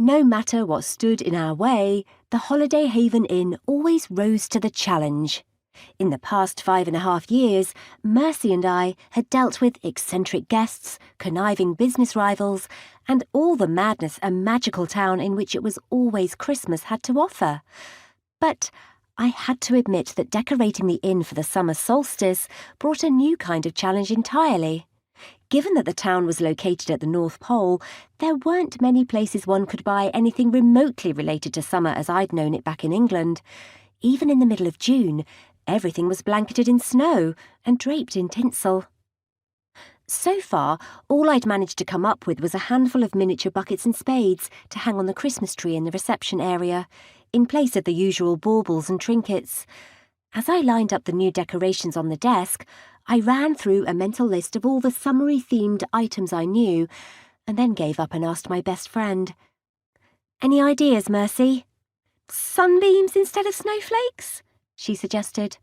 No matter what stood in our way, the Holiday Haven Inn always rose to the challenge. In the past 5.5 years, Mercy and I had dealt with eccentric guests, conniving business rivals, and all the madness a magical town in which it was always Christmas had to offer. But I had to admit that decorating the inn for the summer solstice brought a new kind of challenge entirely. Given that the town was located at the North Pole, there weren't many places one could buy anything remotely related to summer as I'd known it back in England. Even in the middle of June, everything was blanketed in snow and draped in tinsel. So far, all I'd managed to come up with was a handful of miniature buckets and spades to hang on the Christmas tree in the reception area, in place of the usual baubles and trinkets. As I lined up the new decorations on the desk, I ran through a mental list of all the summery-themed items I knew, and then gave up and asked my best friend. "Any ideas, Mercy?" "Sunbeams instead of snowflakes?" she suggested.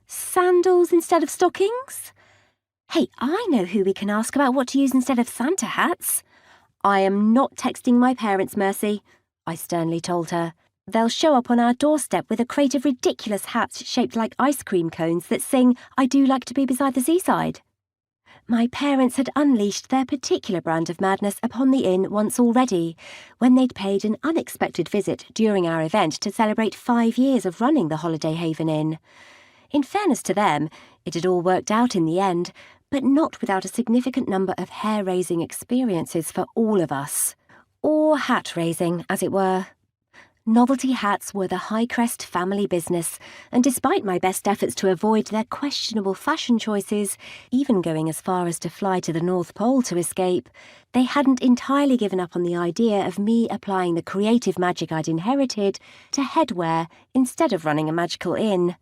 "Sandals instead of stockings? Hey, I know who we can ask about what to use instead of Santa hats." "I am not texting my parents, Mercy," I sternly told her. "They'll show up on our doorstep with a crate of ridiculous hats shaped like ice cream cones that sing 'I do like to be beside the seaside.'" My parents had unleashed their particular brand of madness upon the inn once already, when they'd paid an unexpected visit during our event to celebrate 5 years of running the Holiday Haven Inn. In fairness to them, it had all worked out in the end, but not without a significant number of hair-raising experiences for all of us. Or hat-raising, as it were. Novelty hats were the Highcrest family business, and despite my best efforts to avoid their questionable fashion choices, even going as far as to fly to the North Pole to escape, they hadn't entirely given up on the idea of me applying the creative magic I'd inherited to headwear instead of running a magical inn.